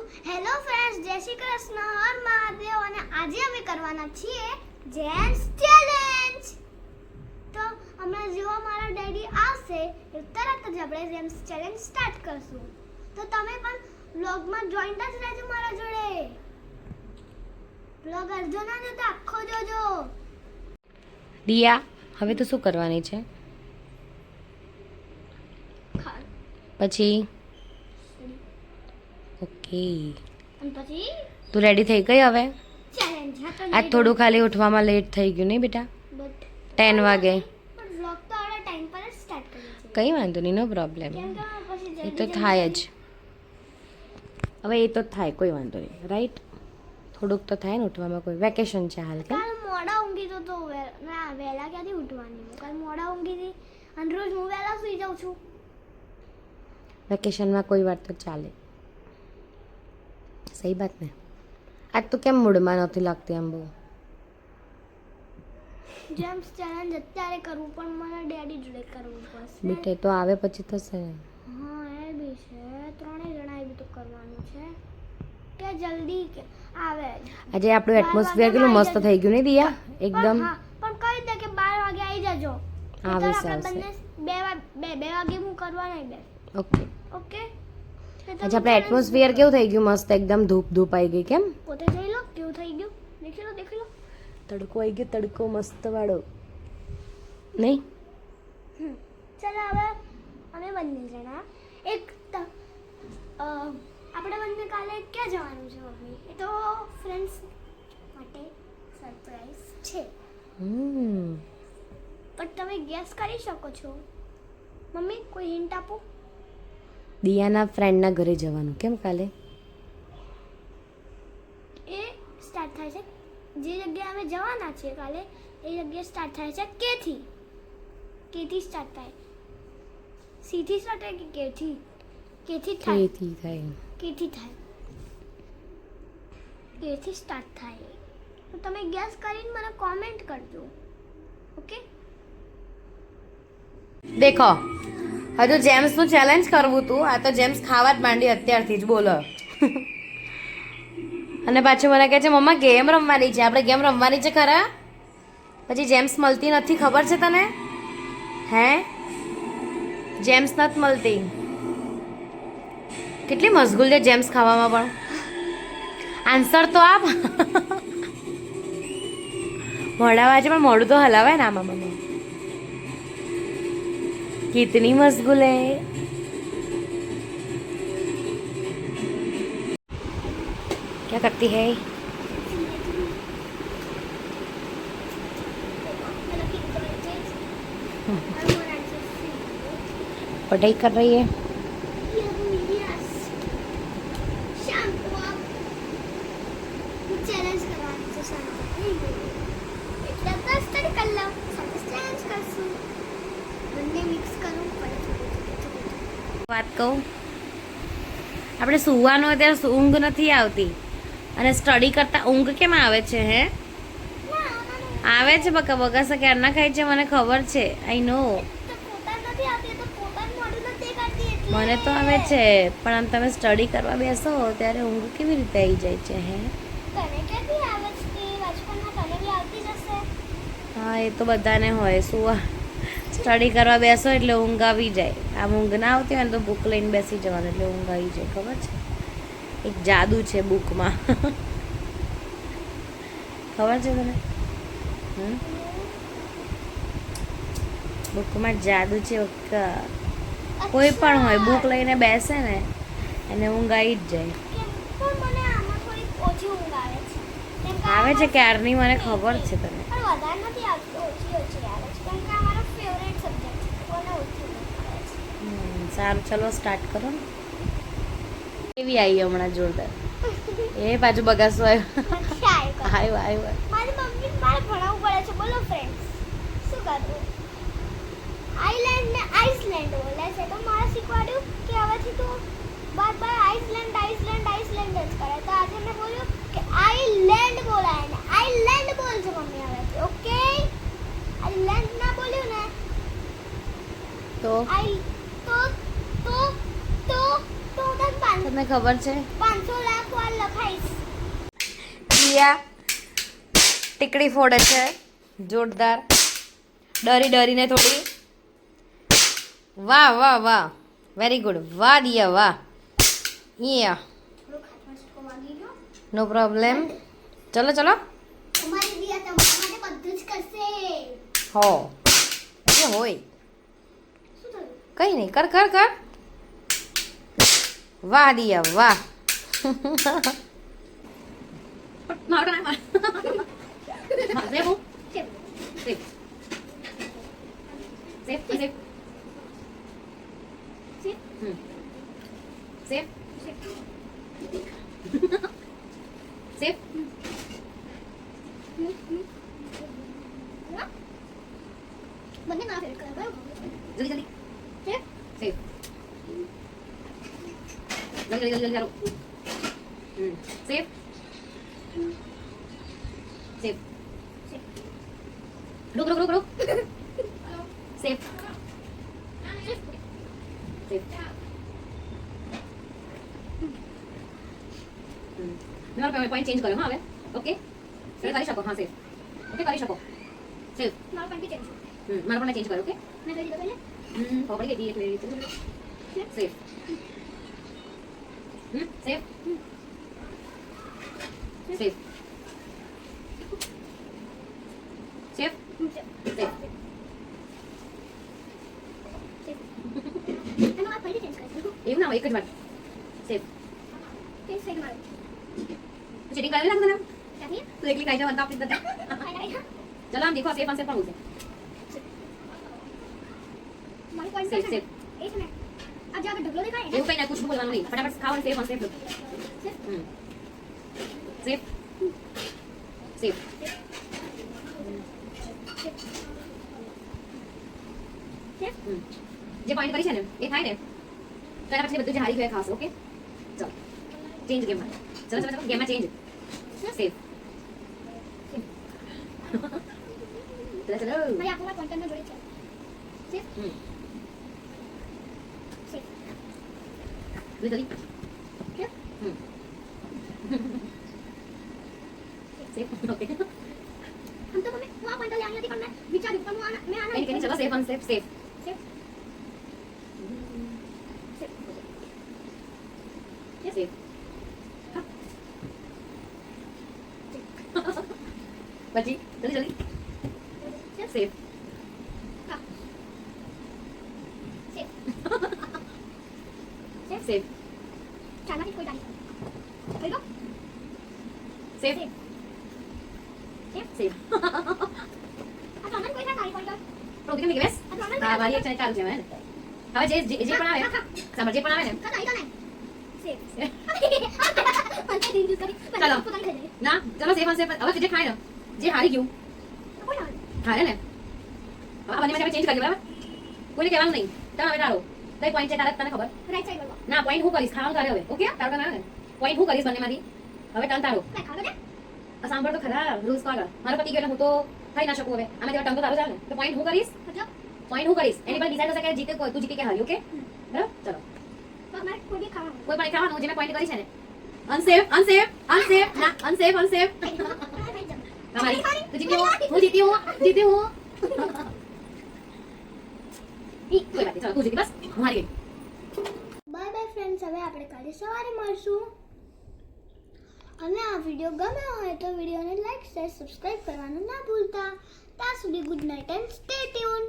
Hello friends, જય શ્રી કૃષ્ણ, હર મહાદેવ. અને આજે અમે કરવાના છીએ જેમ્સ ચેલેન્જ. તો હમણાં જેવા મારા ડેડી આવશે એ તરત જ આપણે જેમ્સ ચેલેન્જ સ્ટાર્ટ કરશું. તો તમે પણ વ્લોગમાં જોઈન્ટ જ રહેજો મારા જોડે. વ્લોગ અડધો ના જોતા આખો જોજો. દિયા, હવે તો શું કરવાની છે? પછી ઓકે, અને પછી તું રેડી થઈ ગઈ હવે? ચેલેન્જ આજ થોડું ખાલી ઉઠવામાં લેટ થઈ ગયું નહીં બેટા? 10 વાગે. પણ વ્લોગ તો આપણે ટાઈમ પર જ સ્ટાર્ટ કરીએ છીએ. કંઈ વાંધો નહીં, નો પ્રોબ્લેમ. કેમ કે પછી એ તો થાય જ. હવે એ તો થાય, કોઈ વાંધો નહીં, રાઈટ? થોડુંક તો થાય ને ઉઠવામાં. કોઈ વેકેશન છે હાલ કે? કાલ મોડા ઊંઘી તો ના વહેલા ક્યાંથી ઉઠવાની? કાલ મોડા ઊંઘી હતી અને રોજ હું વહેલા સુઈ જાઉં છું. વેકેશનમાં કોઈ વાર તો ચાલે. સહી બાત ને. આજ તો કેમ મૂડમાં નથી લાગતી આમ બહુ? જેમ્સ ચેલેન્જ અત્યારે કરવું પણ મને ડેડી જોડે કરવું પડશે. બેટા એ તો આવે પછી થશે ને. હા એ બી છે, ત્રણેય જણા એ બી તો કરવાનું છે કે જલ્દી કે આવે. આજે આપણું એટમોસ્ફિયર કેટલું મસ્ત થઈ ગયું નહીં દિયા? એકદમ. હા, પણ કહી દે કે 12 વાગે આવી જજો. આવે નહીંતર છે, આપણે આવશે. બંને 2 વાગે હું કરવા નહીં બે. ઓકે. ઓકે. આજે આપણે એટમોસ્ફિયર કેવું થઈ ગયું? મસ્ત એકદમ ધૂપ ધૂપ આવી ગઈ. કેમ? પોતે જોઈ લો કેવું થઈ ગયું. દેખી લો. તડકો આવી ગયો, તડકો મસ્ત વાળો નહીં? ચાલો હવે અમે બંને જણા આપણે બંને કાલે ક્યાં જવાનું છે મમ્મી? એ તો ફ્રેન્ડ્સ માટે સરપ્રાઈઝ છે. પણ તમે ગેસ કરી શકો છો. મમ્મી કોઈ હિન્ટ આપો. દિયાના ફ્રેન્ડના ઘરે જવાનું. કેમ કાલે? એ સ્ટાર્ટ થાય છે જે જગ્યાએ અમે જવાના છીએ કાલે, એ જગ્યાએ સ્ટાર્ટ થાય છે કેથી. કેથી સ્ટાર્ટ થાય. સીથી સ્ટાર્ટ થાય કે કેથી? કેથી થાય. કેથી થાય? કેથી થાય. કેથી સ્ટાર્ટ થાય. તો તમે ગેસ કરીને મને કોમેન્ટ કરજો. ઓકે. દેખો, હજુ જેમ્સનું ચેલેન્જ કરવું હતું. આ તો જેમ્સ ખાવા જ માંડી અત્યારથી જ. બોલો. અને પાછું મને કહે છે મમ્મા ગેમ રમવાની છે. આપણે ગેમ રમવાની છે ખરા? પછી જેમ્સ મળતી નથી, ખબર છે તને? હે? જેમ્સ નથી મળતી. કેટલી મશગુલ છે જેમ્સ ખાવામાં પણ. આન્સર તો આપ. મોઢા છે પણ મોઢું તો હલાવાય ને આમાં. મને कितनी मशगूल है. क्या करती है? पढ़ाई कर रही है. ચેલેન્જ કરવાની છે શાંતિ. એટલે તો સ્ટડી કરી લઉં, સાથે ચેલેન્જ કરશું. બંને મિક્સ કરવું પડે. વાત કહું, આપણે સુવાનું હોય ત્યારે ઊંઘ નથી આવતી અને સ્ટડી કરતા ઊંઘ કેમ આવે છે? હે? આવે છે. બકા બગાસા ક્યારના ખાય છે, મને ખબર છે. આઈ નો. મને તો આવે છે, પણ આમ તમે સ્ટડી કરવા બેસો ત્યારે ઊંઘ કેવી રીતે આવી જાય છે? હે? હા, એ તો બધાને હોય. શું સ્ટડી કરવા બેસો એટલે ઊંઘ આવી જાય. આમ ઊંઘ ના આવતી હોય ને તો બુક લઈને બેસી જવાનું એટલે ઊંઘ આવી જાય. ખબર છે? એક જાદુ છે બુકમાં. ખબર છે તને? બુકમાં જાદુ છે. કોઈ પણ હોય બુક લઈને બેસે ને એને ઊંઘ આવી જ જાય. આવે છે ક્યારની, મને ખબર છે તને. સારું, ચલો સ્ટાર્ટ કરો ને. કેવી આવી હમણાં જોરદાર. એ બાજુ બગાસો આવ્યો. આવ્યો. મારી મમ્મી મારે ભણાવવું પડે છે. બોલો ફ્રેન્ડ્સ, શું કરું? આઈલેન્ડ ને આઇસલેન્ડ બોલે છે તો મારે શીખવાડ્યું કે હવેથી તો બાર આઇસલેન્ડ જ કરે. તો આજે મેં બોલ્યું કે આઈલેન્ડ બોલાય ને આઈલેન્ડ બોલજો મમ્મી હવેથી. ઓકે? આઈલેન્ડ ના બોલ્યું ને તો આઈ તો તો તો તો તમને ખબર છે 500 લાખ દિયા ટીકડી ફોડે છે જોરદાર, ડરીને થોડી. વાહ વાહ વાહ, વેરી ગુડ, વાહ દિયા વાહ. યા થોડોક હાથમાં છટકો વાગી ગયો. નો પ્રોબ્લેમ. ચલો ચલો. અમારી દિયા તમારા માટે બધું જ કરશે. હો એ હોય, શું થયું? કઈ નહીં, કર કર કર. વાહ દિયા વાહ. બંને મારા ફેવરેટ કલર બરાબર. જલ્દી જલ્દી છે? સેફ. જલ્દી જલ્દી જલ્દી ચાલો. Safe safe. રૂક રૂક રૂક રૂક. Safe safe. મારો પોઈન્ટ ચેન્જ કર્યો હા હવે. ઓકે તમે કરી શકો. હા સેફ. ઓકે કરી શકો. સેફ. મારો પણ બી ચેન્જ. મારો પણ ચેન્જ કર્યો. ઓકે મેં કરી દીધો પહેલે. ખબર પડી ગઈ એટલે safe. Safe safe safe safe. એનો આ પહેલે ચેન્જ કરી દીધો. એવું ના હોય, એક જ વાર. સેફ. ચેન્જ થઈ ગયો મારો. ચીટિંગ કરી નાખો ને ક્યાંથી? તું એકલી ખાઈ જાવ અંત આપી દે. ચલો આમ દેખો સેફ આન્સર પણ બોલશે. મારી પોઈન્ટ સેફ છે સેફ. એ છે ને આ જે આગળ ઢગલો દેખાય ને એવું કઈ ના, કુછ બોલવાનું નહીં, ફટાફટ ખાવાનું. Safe answer safe. Safe safe. જે પોઈન્ટ કરી છે ને એ થાય ને તો એના પછી બધું જે હારી ગયું એ ખાશે. ઓકે ચલો ચેન્જ ગેમમાં. ચલો ચલો ચલો ગેમમાં ચેન્જ. સેફ. ચલો ચલો. મારી આંખોમાં પોઈન્ટર ને જોડે છે. સેફ સેફ જલ્દી સેફ સેફ. ઓકે हम तो मैं वहाँ पॉइंटर लेने थी पर मैं विचार ऊपर मैं आना કઈ નહીં, ચલો safe answer safe safe. Safe safe safe. પછી જલ્દી જલ્દી. સેફ. हाँ सेफ સેફ चालना की कोई डाली कर दो સેફ सेफ સેફ. अब सामान कोई था डाली पॉइंटर પ્રોગ્રામ કે બેસ. अब सामान હા મારી એક ચાલે ચાલુ છે હવે. હવે જે જે પણ આવે સાંભળ, જે પણ આવે ને का नहीं सेफ पंचायत दिन यूज करी चलो। पता नहीं खेले ના ચલો સેફ આન્સર. હવે જે ખાય ને જે હારી ગયું कोई ना હારે ને. હવે આ બંને આપણે ચેન્જ કરીએ બરાબર. કોઈને કહેવાનું નહીં. તમે હવે ટાળો. કઈ પોઈન્ટ છે તારે તને ખબર? राइट साइड वाला ના પોઈન્ટ હું કરીશ, ખાવાનું તારે હવે. ઓકે તારો ટર્ન આવે ને પોઈન્ટ હું કરીશ બંનેમાંથી. હવે ટર્ન તારો. मैं खा लो આ સાંભળ તો ખરા રૂલ્સ કોણ. મારો પતિ ગયો એટલે હું તો ખાઈ ના શકું હવે. આમાં જેવા ટર્ન તો તારો ચાલે ને. તો પોઈન્ટ હું કરીશ. मतलब પોઈન્ટ હું કરીશ એની પર ડિસાઈડ થશે કે જીતે કોઈ તું જીતી કે હારી. ઓકે બરાબર ચલો. तो हमारे कोई भी खाना કોઈ પણ ખાવાનું જે મેં પોઈન્ટ કરી છે ને. Unsafe unsafe unsafe. ના અનસેફ અનસેફ. हमारी तो जीती हूँ, હું जीती हूँ जीती हूँ. कोई बात नहीं, चलो तू जीती बस, હું હારી ગઈ. બાય બાય ફ્રેન્ડ્સ, હવે આપણે કાલે સવારે મળશું. અને આ વિડીયો ગમ્યો હોય તો વિડીયોને લાઈક શેર સબસ્ક્રાઇબ કરવાનું ના ભૂલતા. ત્યાં સુધી good night and stay tune.